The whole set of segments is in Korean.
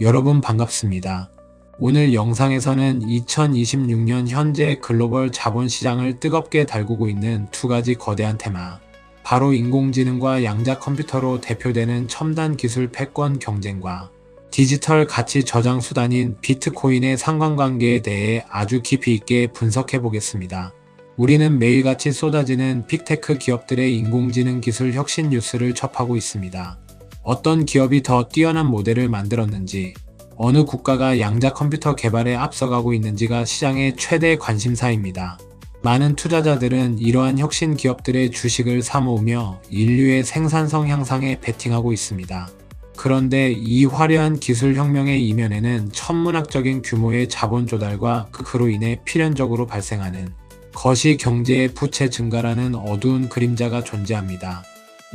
여러분 반갑습니다. 오늘 영상에서는 2026년 현재 글로벌 자본시장을 뜨겁게 달구고 있는 두 가지 거대한 테마, 바로 인공지능과 양자 컴퓨터로 대표되는 첨단 기술 패권 경쟁과 디지털 가치 저장 수단인 비트코인의 상관관계에 대해 아주 깊이 있게 분석해 보겠습니다. 우리는 매일같이 쏟아지는 빅테크 기업들의 인공지능 기술 혁신 뉴스를 접하고 있습니다. 어떤 기업이 더 뛰어난 모델을 만들었는지, 어느 국가가 양자 컴퓨터 개발에 앞서가고 있는지가 시장의 최대 관심사입니다. 많은 투자자들은 이러한 혁신 기업들의 주식을 사모으며 인류의 생산성 향상에 베팅하고 있습니다. 그런데 이 화려한 기술 혁명의 이면에는 천문학적인 규모의 자본 조달과 그로 인해 필연적으로 발생하는 거시 경제의 부채 증가라는 어두운 그림자가 존재합니다.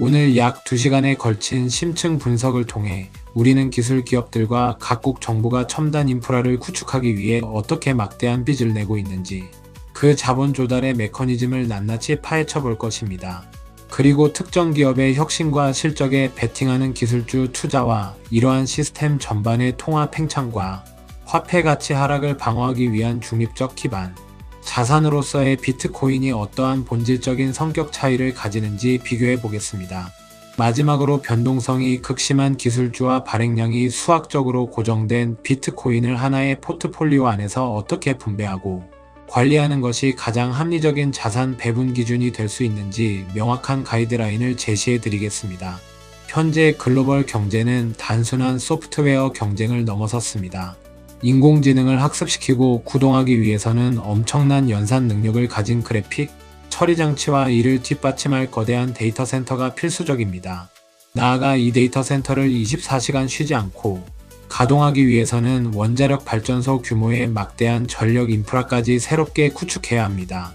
오늘 약 2시간에 걸친 심층 분석을 통해 우리는 기술 기업들과 각국 정부가 첨단 인프라를 구축하기 위해 어떻게 막대한 빚을 내고 있는지, 그 자본 조달의 메커니즘을 낱낱이 파헤쳐 볼 것입니다. 그리고 특정 기업의 혁신과 실적에 베팅하는 기술주 투자와 이러한 시스템 전반의 통합 팽창과 화폐 가치 하락을 방어하기 위한 중립적 기반, 자산으로서의 비트코인이 어떠한 본질적인 성격 차이를 가지는지 비교해 보겠습니다. 마지막으로 변동성이 극심한 기술주와 발행량이 수학적으로 고정된 비트코인을 하나의 포트폴리오 안에서 어떻게 분배하고 관리하는 것이 가장 합리적인 자산 배분 기준이 될 수 있는지 명확한 가이드라인을 제시해 드리겠습니다. 현재 글로벌 경제는 단순한 소프트웨어 경쟁을 넘어섰습니다. 인공지능을 학습시키고 구동하기 위해서는 엄청난 연산 능력을 가진 그래픽, 처리 장치와 이를 뒷받침할 거대한 데이터 센터가 필수적입니다. 나아가 이 데이터 센터를 24시간 쉬지 않고 가동하기 위해서는 원자력 발전소 규모의 막대한 전력 인프라까지 새롭게 구축해야 합니다.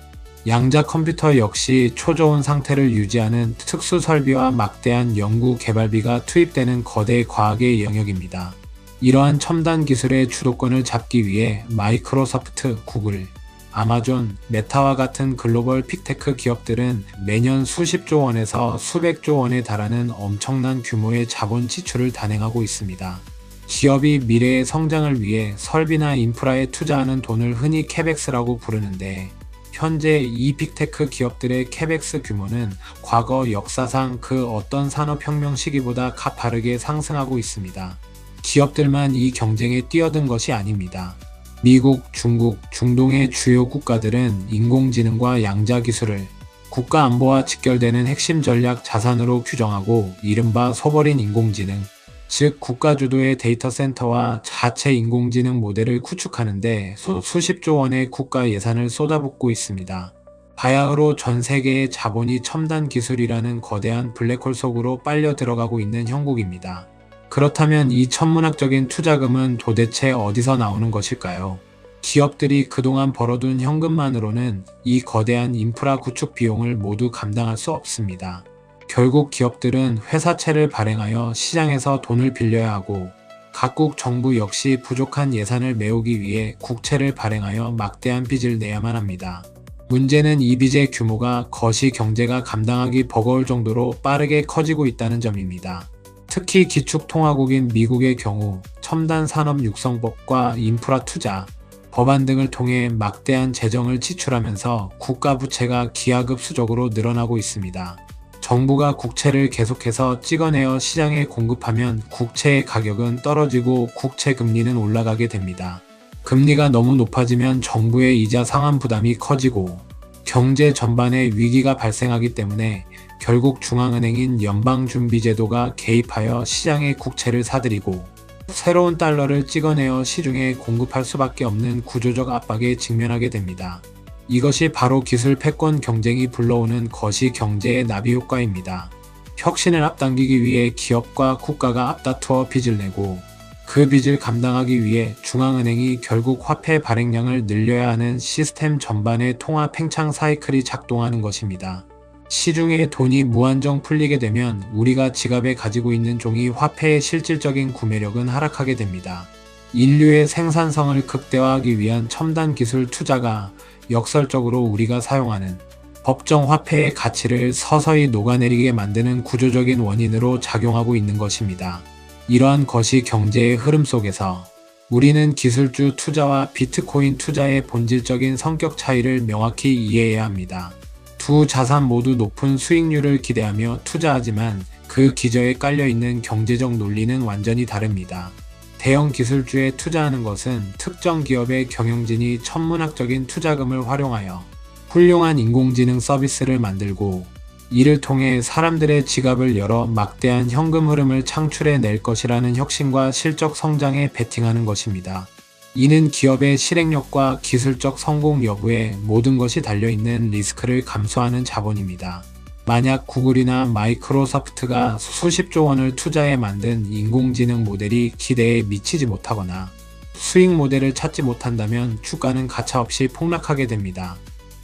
양자 컴퓨터 역시 초저온 상태를 유지하는 특수 설비와 막대한 연구 개발비가 투입되는 거대 과학의 영역입니다. 이러한 첨단 기술의 주도권을 잡기 위해 마이크로소프트, 구글, 아마존, 메타와 같은 글로벌 빅테크 기업들은 매년 수십조 원에서 수백조 원에 달하는 엄청난 규모의 자본 지출을 단행하고 있습니다. 기업이 미래의 성장을 위해 설비나 인프라에 투자하는 돈을 흔히 캐펙스라고 부르는데, 현재 이 빅테크 기업들의 캐펙스 규모는 과거 역사상 그 어떤 산업혁명 시기보다 가파르게 상승하고 있습니다. 기업들만 이 경쟁에 뛰어든 것이 아닙니다. 미국, 중국, 중동의 주요 국가들은 인공지능과 양자 기술을 국가 안보와 직결되는 핵심 전략 자산으로 규정하고, 이른바 소버린 인공지능, 즉 국가 주도의 데이터 센터와 자체 인공지능 모델을 구축하는데 수십조 원의 국가 예산을 쏟아붓고 있습니다. 바야흐로 전 세계의 자본이 첨단 기술이라는 거대한 블랙홀 속으로 빨려 들어가고 있는 형국입니다. 그렇다면 이 천문학적인 투자금은 도대체 어디서 나오는 것일까요? 기업들이 그동안 벌어둔 현금만으로는 이 거대한 인프라 구축 비용을 모두 감당할 수 없습니다. 결국 기업들은 회사채를 발행하여 시장에서 돈을 빌려야 하고, 각국 정부 역시 부족한 예산을 메우기 위해 국채를 발행하여 막대한 빚을 내야만 합니다. 문제는 이 빚의 규모가 거시 경제가 감당하기 버거울 정도로 빠르게 커지고 있다는 점입니다. 특히 기축통화국인 미국의 경우 첨단 산업 육성법과 인프라 투자, 법안 등을 통해 막대한 재정을 지출하면서 국가 부채가 기하급수적으로 늘어나고 있습니다. 정부가 국채를 계속해서 찍어내어 시장에 공급하면 국채의 가격은 떨어지고 국채 금리는 올라가게 됩니다. 금리가 너무 높아지면 정부의 이자 상환 부담이 커지고 경제 전반에 위기가 발생하기 때문에 결국 중앙은행인 연방준비제도가 개입하여 시장의 국채를 사들이고 새로운 달러를 찍어내어 시중에 공급할 수밖에 없는 구조적 압박에 직면하게 됩니다. 이것이 바로 기술 패권 경쟁이 불러오는 거시 경제의 나비 효과입니다. 혁신을 앞당기기 위해 기업과 국가가 앞다투어 빚을 내고, 그 빚을 감당하기 위해 중앙은행이 결국 화폐 발행량을 늘려야 하는 시스템 전반의 통화 팽창 사이클이 작동하는 것입니다. 시중에 돈이 무한정 풀리게 되면 우리가 지갑에 가지고 있는 종이 화폐의 실질적인 구매력은 하락하게 됩니다. 인류의 생산성을 극대화하기 위한 첨단 기술 투자가 역설적으로 우리가 사용하는 법정 화폐의 가치를 서서히 녹아내리게 만드는 구조적인 원인으로 작용하고 있는 것입니다. 이러한 거시 경제의 흐름 속에서 우리는 기술주 투자와 비트코인 투자의 본질적인 성격 차이를 명확히 이해해야 합니다. 두 자산 모두 높은 수익률을 기대하며 투자하지만 그 기저에 깔려있는 경제적 논리는 완전히 다릅니다. 대형 기술주에 투자하는 것은 특정 기업의 경영진이 천문학적인 투자금을 활용하여 훌륭한 인공지능 서비스를 만들고 이를 통해 사람들의 지갑을 열어 막대한 현금 흐름을 창출해 낼 것이라는 혁신과 실적 성장에 베팅하는 것입니다. 이는 기업의 실행력과 기술적 성공 여부에 모든 것이 달려있는 리스크를 감수하는 자본입니다. 만약 구글이나 마이크로소프트가 수십조 원을 투자해 만든 인공지능 모델이 기대에 미치지 못하거나 수익 모델을 찾지 못한다면 주가는 가차없이 폭락하게 됩니다.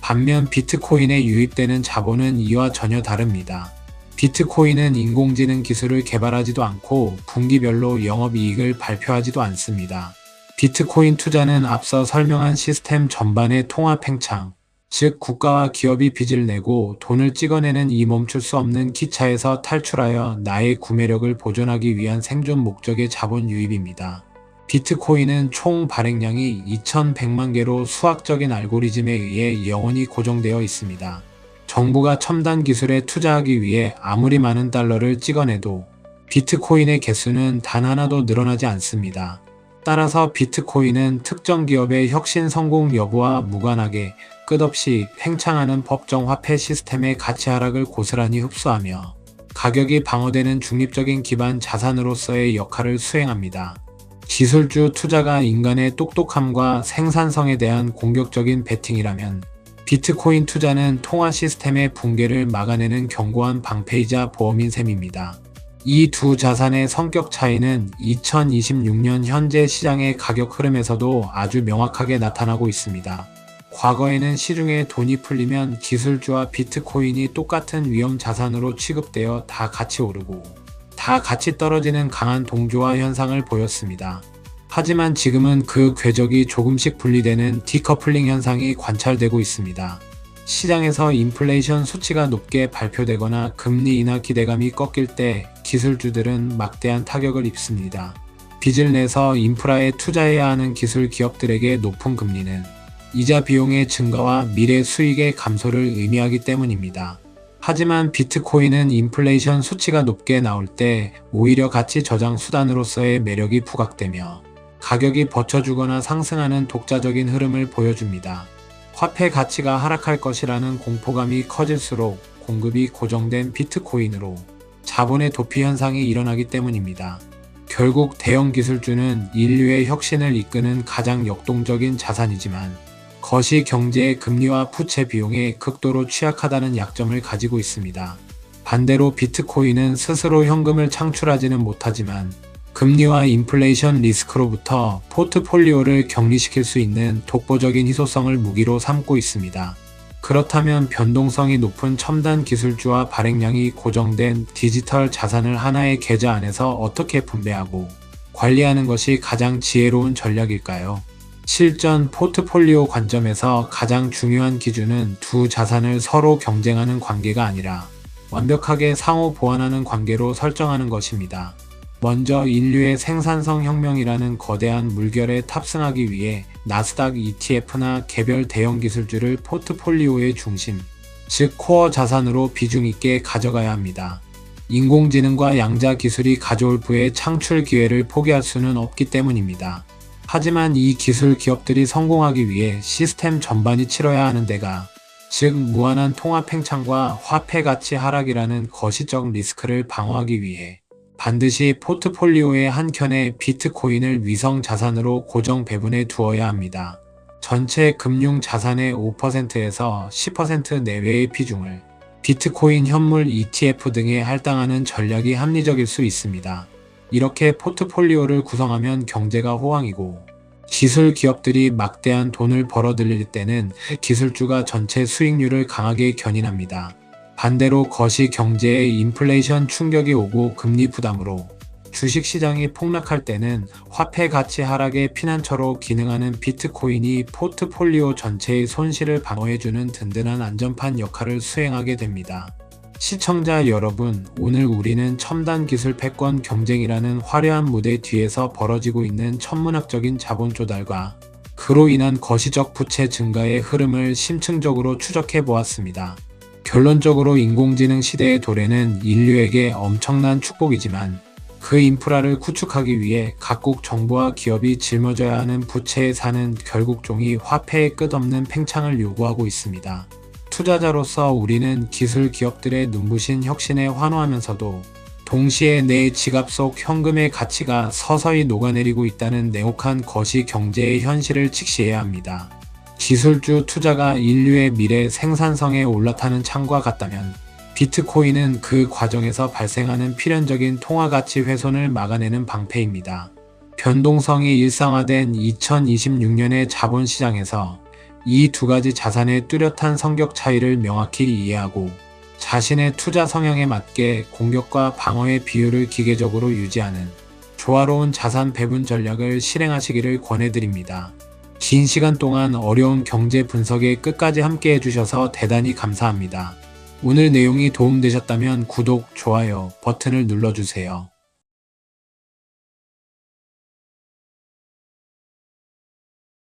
반면 비트코인에 유입되는 자본은 이와 전혀 다릅니다. 비트코인은 인공지능 기술을 개발하지도 않고 분기별로 영업이익을 발표하지도 않습니다. 비트코인 투자는 앞서 설명한 시스템 전반의 통합 팽창, 즉 국가와 기업이 빚을 내고 돈을 찍어내는 이 멈출 수 없는 기차에서 탈출하여 나의 구매력을 보존하기 위한 생존 목적의 자본 유입입니다. 비트코인은 총 발행량이 2100만 개로 수학적인 알고리즘에 의해 영원히 고정되어 있습니다. 정부가 첨단 기술에 투자하기 위해 아무리 많은 달러를 찍어내도 비트코인의 개수는 단 하나도 늘어나지 않습니다. 따라서 비트코인은 특정 기업의 혁신 성공 여부와 무관하게 끝없이 팽창하는 법정 화폐 시스템의 가치 하락을 고스란히 흡수하며 가격이 방어되는 중립적인 기반 자산으로서의 역할을 수행합니다. 기술주 투자가 인간의 똑똑함과 생산성에 대한 공격적인 베팅이라면 비트코인 투자는 통화 시스템의 붕괴를 막아내는 견고한 방패이자 보험인 셈입니다. 이 두 자산의 성격 차이는 2026년 현재 시장의 가격 흐름에서도 아주 명확하게 나타나고 있습니다. 과거에는 시중에 돈이 풀리면 기술주와 비트코인이 똑같은 위험 자산으로 취급되어 다 같이 오르고 다 같이 떨어지는 강한 동조화 현상을 보였습니다. 하지만 지금은 그 궤적이 조금씩 분리되는 디커플링 현상이 관찰되고 있습니다. 시장에서 인플레이션 수치가 높게 발표되거나 금리 인하 기대감이 꺾일 때 기술주들은 막대한 타격을 입습니다. 빚을 내서 인프라에 투자해야 하는 기술 기업들에게 높은 금리는 이자 비용의 증가와 미래 수익의 감소를 의미하기 때문입니다. 하지만 비트코인은 인플레이션 수치가 높게 나올 때 오히려 가치 저장 수단으로서의 매력이 부각되며 가격이 버텨주거나 상승하는 독자적인 흐름을 보여줍니다. 화폐 가치가 하락할 것이라는 공포감이 커질수록 공급이 고정된 비트코인으로 자본의 도피 현상이 일어나기 때문입니다. 결국 대형 기술주는 인류의 혁신을 이끄는 가장 역동적인 자산이지만 거시 경제의 금리와 부채 비용에 극도로 취약하다는 약점을 가지고 있습니다. 반대로 비트코인은 스스로 현금을 창출하지는 못하지만 금리와 인플레이션 리스크로부터 포트폴리오를 격리시킬 수 있는 독보적인 희소성을 무기로 삼고 있습니다. 그렇다면 변동성이 높은 첨단 기술주와 발행량이 고정된 디지털 자산을 하나의 계좌 안에서 어떻게 분배하고 관리하는 것이 가장 지혜로운 전략일까요? 실전 포트폴리오 관점에서 가장 중요한 기준은 두 자산을 서로 경쟁하는 관계가 아니라 완벽하게 상호 보완하는 관계로 설정하는 것입니다. 먼저 인류의 생산성 혁명이라는 거대한 물결에 탑승하기 위해 나스닥 ETF나 개별 대형 기술주를 포트폴리오의 중심, 즉 코어 자산으로 비중 있게 가져가야 합니다. 인공지능과 양자 기술이 가져올 부의 창출 기회를 포기할 수는 없기 때문입니다. 하지만 이 기술 기업들이 성공하기 위해 시스템 전반이 치러야 하는 데가, 즉 무한한 통화 팽창과 화폐 가치 하락이라는 거시적 리스크를 방어하기 위해 반드시 포트폴리오의 한 켠에 비트코인을 위성 자산으로 고정 배분해 두어야 합니다. 전체 금융 자산의 5%에서 10% 내외의 비중을 비트코인 현물 ETF 등에 할당하는 전략이 합리적일 수 있습니다. 이렇게 포트폴리오를 구성하면 경제가 호황이고 기술 기업들이 막대한 돈을 벌어들일 때는 기술주가 전체 수익률을 강하게 견인합니다. 반대로 거시 경제에 인플레이션 충격이 오고 금리 부담으로 주식시장이 폭락할 때는 화폐 가치 하락의 피난처로 기능하는 비트코인이 포트폴리오 전체의 손실을 방어해주는 든든한 안전판 역할을 수행하게 됩니다. 시청자 여러분, 오늘 우리는 첨단 기술 패권 경쟁이라는 화려한 무대 뒤에서 벌어지고 있는 천문학적인 자본 조달과 그로 인한 거시적 부채 증가의 흐름을 심층적으로 추적해 보았습니다. 결론적으로 인공지능 시대의 도래는 인류에게 엄청난 축복이지만 그 인프라를 구축하기 위해 각국 정부와 기업이 짊어져야 하는 부채의 산은 결국 종이 화폐의 끝없는 팽창을 요구하고 있습니다. 투자자로서 우리는 기술 기업들의 눈부신 혁신에 환호하면서도 동시에 내 지갑 속 현금의 가치가 서서히 녹아내리고 있다는 냉혹한 거시 경제의 현실을 직시해야 합니다. 기술주 투자가 인류의 미래 생산성에 올라타는 창과 같다면 비트코인은 그 과정에서 발생하는 필연적인 통화가치 훼손을 막아내는 방패입니다. 변동성이 일상화된 2026년의 자본시장에서 이 두 가지 자산의 뚜렷한 성격 차이를 명확히 이해하고 자신의 투자 성향에 맞게 공격과 방어의 비율을 기계적으로 유지하는 조화로운 자산 배분 전략을 실행하시기를 권해드립니다. 긴 시간 동안 어려운 경제 분석에 끝까지 함께 해주셔서 대단히 감사합니다. 오늘 내용이 도움되셨다면 구독, 좋아요 버튼을 눌러주세요.